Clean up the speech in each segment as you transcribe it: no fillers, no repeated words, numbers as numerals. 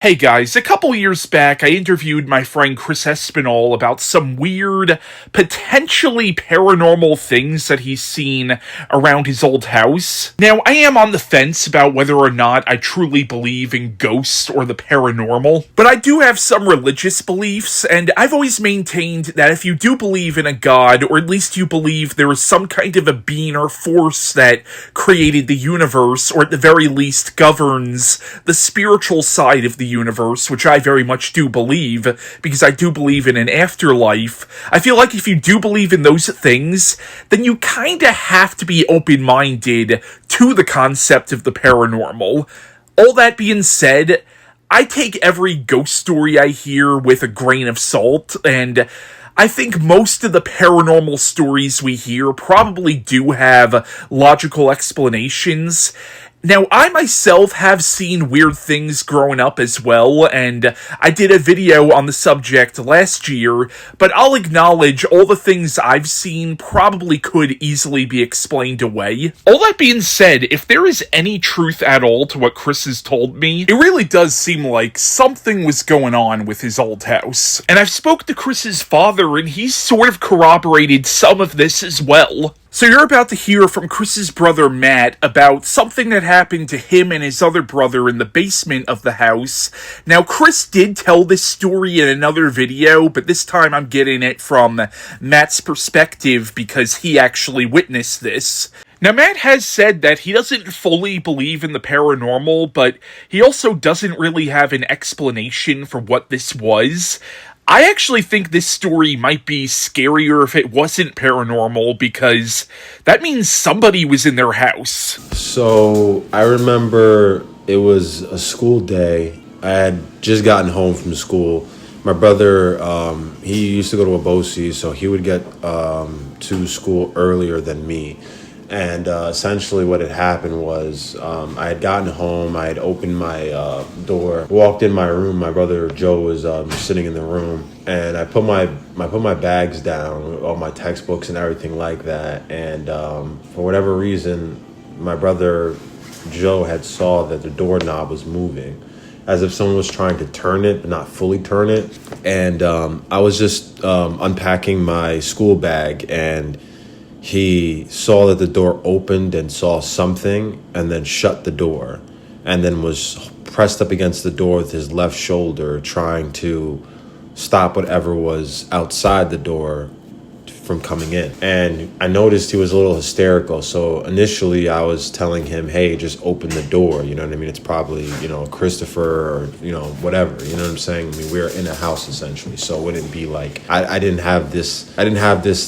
Hey guys, a couple years back, I interviewed my friend Chris Espinal about some weird, potentially paranormal things that he's seen around his old house. Now, I am on the fence about whether or not I truly believe in ghosts or the paranormal, but I do have some religious beliefs, and I've always maintained that if you do believe in a god, or at least you believe there is some kind of a being or force that created the universe, or at the very least governs the spiritual side of the universe, which I very much do believe, because I do believe in an afterlife. I feel like if you do believe in those things, then you kinda have to be open-minded to the concept of the paranormal. All that being said, I take every ghost story I hear with a grain of salt, and I think most of the paranormal stories we hear probably do have logical explanations. Now, I myself have seen weird things growing up as well, and I did a video on the subject last year, but I'll acknowledge all the things I've seen probably could easily be explained away. All that being said, if there is any truth at all to what Chris has told me, it really does seem like something was going on with his old house. And I've spoke to Chris's father, and he's sort of corroborated some of this as well. So you're about to hear from Chris's brother Matt about something that happened to him and his other brother in the basement of the house. Now, Chris did tell this story in another video, but this time I'm getting it from Matt's perspective because he actually witnessed this. Now, Matt has said that he doesn't fully believe in the paranormal, but he also doesn't really have an explanation for what this was. I actually think this story might be scarier if it wasn't paranormal, because that means somebody was in their house. So I remember it was a school day. I had just gotten home from school. My brother, he used to go to a BOCES, so he would get to school earlier than me. And essentially what had happened was I had gotten home, I had opened my door, walked in my room, my brother Joe was sitting in the room, and I put my bags down, all my textbooks and everything like that, and for whatever reason, my brother Joe had saw that the doorknob was moving, as if someone was trying to turn it, but not fully turn it, and I was just unpacking my school bag, and he saw that the door opened and saw something and then shut the door and then was pressed up against the door with his left shoulder trying to stop whatever was outside the door from coming in. And I noticed he was a little hysterical. So initially I was telling him, hey, just open the door. You know what I mean? It's probably, Christopher or, whatever. You know what I'm saying? I mean, we were in a house essentially. So it wouldn't be like, I didn't have this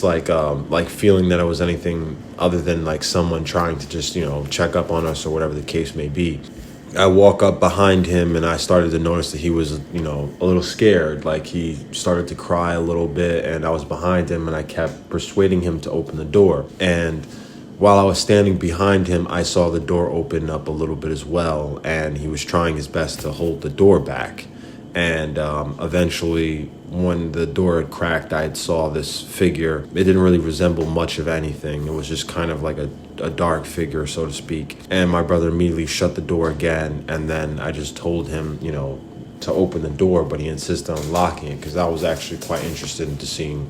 like feeling that it was anything other than like someone trying to just, check up on us or whatever the case may be. I walk up behind him and I started to notice that he was, a little scared. Like he started to cry a little bit, and I was behind him and I kept persuading him to open the door. And while I was standing behind him, I saw the door open up a little bit as well, and he was trying his best to hold the door back. And eventually, when the door had cracked, I saw this figure. It didn't really resemble much of anything. It was just kind of like a dark figure, so to speak. And my brother immediately shut the door again, and then I just told him, to open the door, but he insisted on locking it because I was actually quite interested into seeing,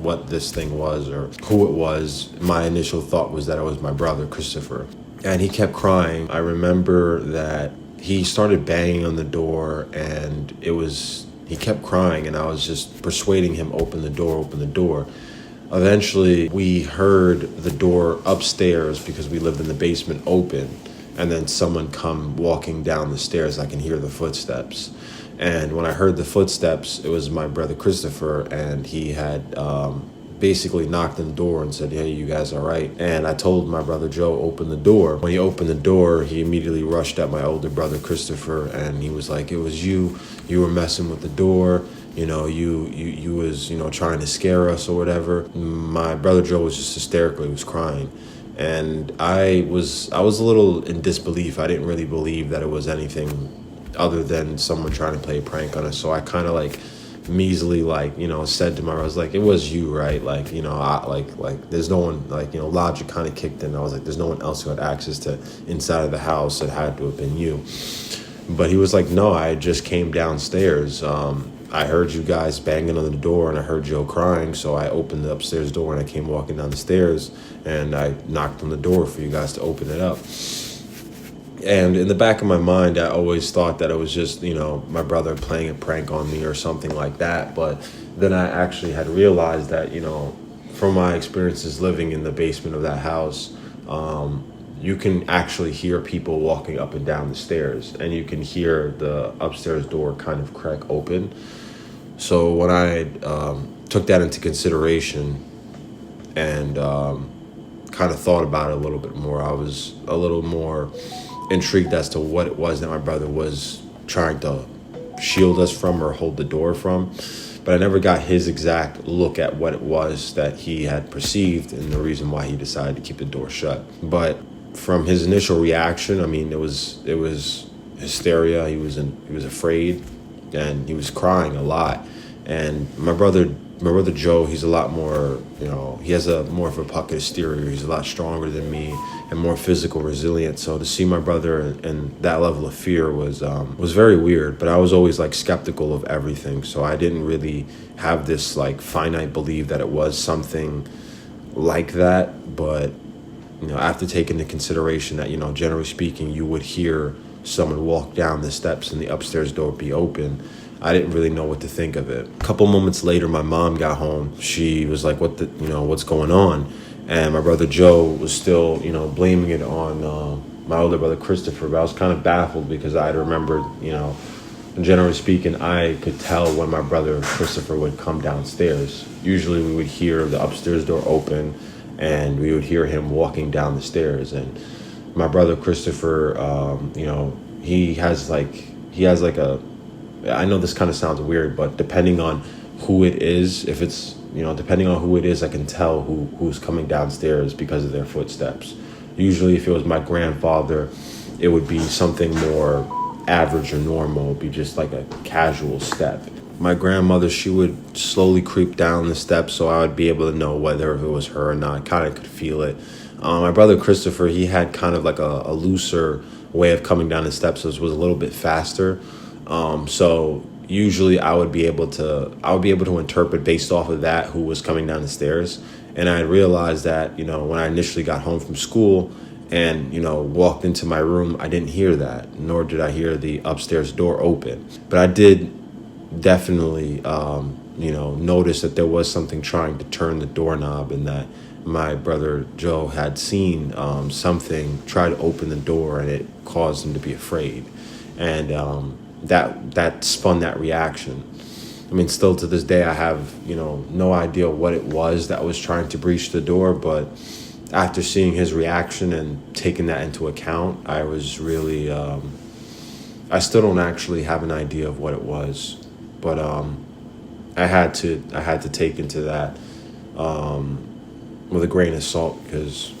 what this thing was or who it was. My initial thought was that it was my brother, Christopher. And he kept crying. I remember that he started banging on the door, and he kept crying, and I was just persuading him, open the door. Eventually, we heard the door upstairs, because we lived in the basement, open, and then someone come walking down the stairs. I can hear the footsteps. And when I heard the footsteps, it was my brother Christopher, and he had basically knocked on the door and said, hey, you guys all right? And I told my brother Joe, open the door. When he opened the door, he immediately rushed at my older brother Christopher, and he was like, it was you were messing with the door, you was, trying to scare us or whatever. My brother Joe was just hysterical. He was crying. And I was a little in disbelief. I didn't really believe that it was anything other than someone trying to play a prank on us. So I kind of measly said to my, I was like, it was you, right? There's no one, logic kind of kicked in. I was like, there's no one else who had access to inside of the house. It had to have been you. But he was like, no, I just came downstairs. I heard you guys banging on the door and I heard Joe crying. So I opened the upstairs door and I came walking down the stairs and I knocked on the door for you guys to open it up. And in the back of my mind, I always thought that it was just, my brother playing a prank on me or something like that. But then I actually had realized that, from my experiences living in the basement of that house, you can actually hear people walking up and down the stairs, and you can hear the upstairs door kind of crack open. So when I took that into consideration and kind of thought about it a little bit more, I was a little more intrigued as to what it was that my brother was trying to shield us from or hold the door from. But I never got his exact look at what it was that he had perceived and the reason why he decided to keep the door shut. But from his initial reaction, I mean, it was hysteria. He was afraid, and he was crying a lot. And my brother Joe, he's a lot more, he has more of a pocket exterior. He's a lot stronger than me and more physical resilient. So to see my brother and that level of fear was very weird. But I was always like skeptical of everything. So I didn't really have this like finite belief that it was something like that. But after taking into consideration that, generally speaking, you would hear someone walk down the steps and the upstairs door be open, I didn't really know what to think of it. A couple moments later, my mom got home. She was like, what's going on? And my brother Joe was still, blaming it on my older brother Christopher. But I was kind of baffled because I remembered, generally speaking, I could tell when my brother Christopher would come downstairs. Usually we would hear the upstairs door open and we would hear him walking down the stairs. And my brother Christopher, he has like a, I know this kind of sounds weird, but depending on who it is, if it's, depending on who it is, I can tell who's coming downstairs because of their footsteps. Usually if it was my grandfather, it would be something more average or normal. It would be just like a casual step. My grandmother, she would slowly creep down the steps, so I would be able to know whether it was her or not. I kind of could feel it. My brother Christopher, he had kind of like a looser way of coming down the steps, so it was a little bit faster. So usually I would be able to interpret based off of that who was coming down the stairs. And I realized that, when I initially got home from school and, walked into my room, I didn't hear that, nor did I hear the upstairs door open. But I did definitely, notice that there was something trying to turn the doorknob and that my brother Joe had seen something try to open the door and it caused him to be afraid. And that spun that reaction. I mean, still to this day, I have, no idea what it was that was trying to breach the door. But after seeing his reaction and taking that into account, I was really, I still don't actually have an idea of what it was. But I had to take into that with a grain of salt because,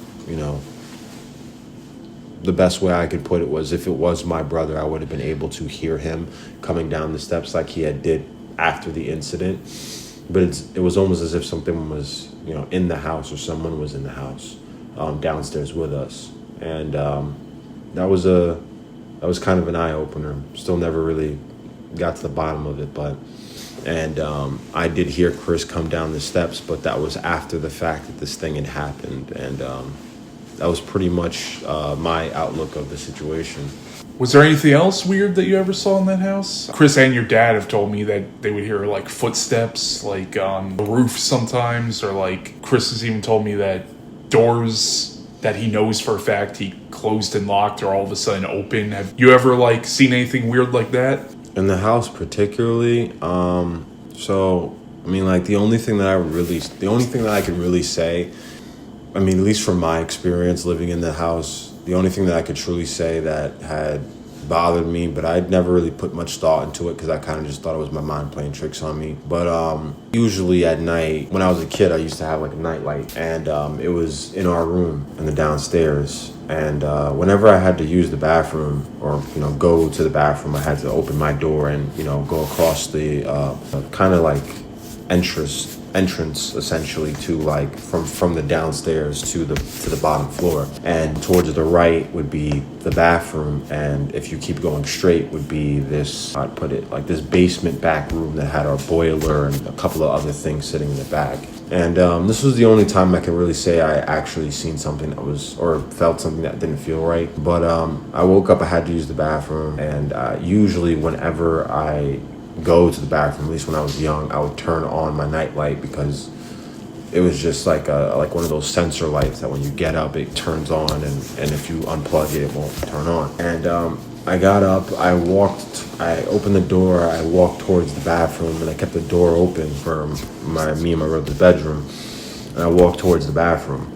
the best way I could put it was if it was my brother, I would have been able to hear him coming down the steps like he had did after the incident. But it was almost as if something was, in the house or someone was in the house downstairs with us. And that was kind of an eye-opener. Still never really got to the bottom of it. And I did hear Chris come down the steps, but that was after the fact that this thing had happened. And that was pretty much my outlook of the situation. Was there anything else weird that you ever saw in that house? Chris and your dad have told me that they would hear like footsteps like on the roof sometimes, or like Chris has even told me that doors that he knows for a fact he closed and locked are all of a sudden open. Have you ever like seen anything weird like that? In the house particularly, so I mean, like the only thing that I can really say, I mean, at least from my experience living in the house, the only thing that I could truly say that had bothered me, but I'd never really put much thought into it because I kind of just thought it was my mind playing tricks on me. But usually at night, when I was a kid, I used to have like a nightlight, and it was in our room in the downstairs. And whenever I had to use the bathroom or, go to the bathroom, I had to open my door and, go across the kind of like entrance essentially to like from the downstairs to the bottom floor, and towards the right would be the bathroom, and if you keep going straight would be this, I'd put it like this basement back room that had our boiler and a couple of other things sitting in the back. And this was the only time I can really say I actually seen something that was, or felt something that didn't feel right. But I woke up, I had to use the bathroom, and usually whenever I go to the bathroom, at least when I was young, I would turn on my night light, because it was just like one of those sensor lights that when you get up it turns on, and if you unplug it, it won't turn on. And I got up, I opened the door, I walked towards the bathroom, and I kept the door open for me and my brother's bedroom, and I walked towards the bathroom,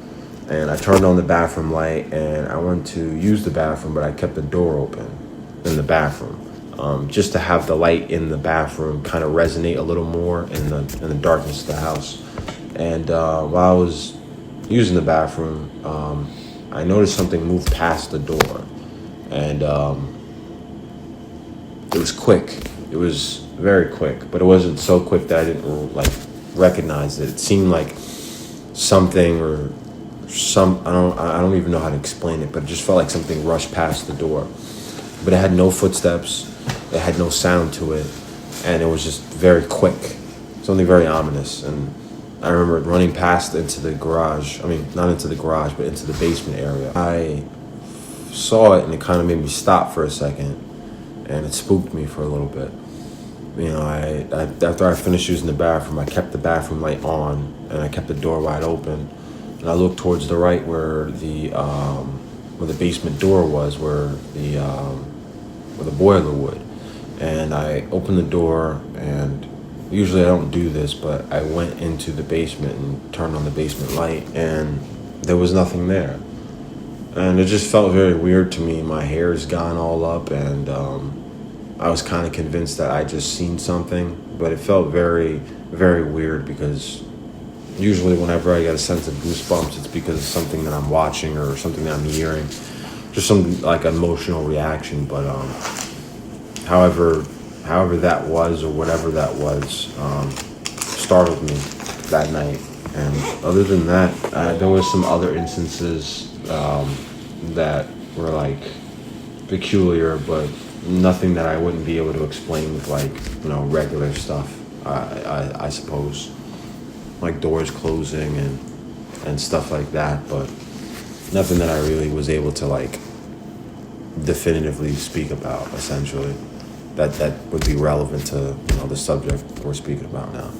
and I turned on the bathroom light, and I went to use the bathroom, but I kept the door open in the bathroom, just to have the light in the bathroom kind of resonate a little more in the darkness of the house. And while I was using the bathroom, I noticed something move past the door, and it was quick. It was very quick, but it wasn't so quick that I didn't like recognize it. It seemed like something or I don't even know how to explain it, but it just felt like something rushed past the door. But it had no footsteps, it had no sound to it, and it was just very quick. Something very ominous. And I remember running past into the garage. I mean, not into the garage, but into the basement area. I saw it, and it kind of made me stop for a second, and it spooked me for a little bit. You know, I after I finished using the bathroom, I kept the bathroom light on, and I kept the door wide open, and I looked towards the right where the basement door was, where the boiler would, and I opened the door, and usually I don't do this, but I went into the basement and turned on the basement light, and there was nothing there. And it just felt very weird to me. My hair's gone all up, and I was kind of convinced that I just seen something, but it felt very, very weird, because usually whenever I get a sense of goosebumps, it's because of something that I'm watching or something that I'm hearing, just some like emotional reaction. But however that was, or whatever that was, startled me that night. And other than that, there was some other instances that were like peculiar, but nothing that I wouldn't be able to explain with like, regular stuff. I suppose, like doors closing and stuff like that, but nothing that I really was able to like definitively speak about, essentially, that would be relevant to the subject we're speaking about now.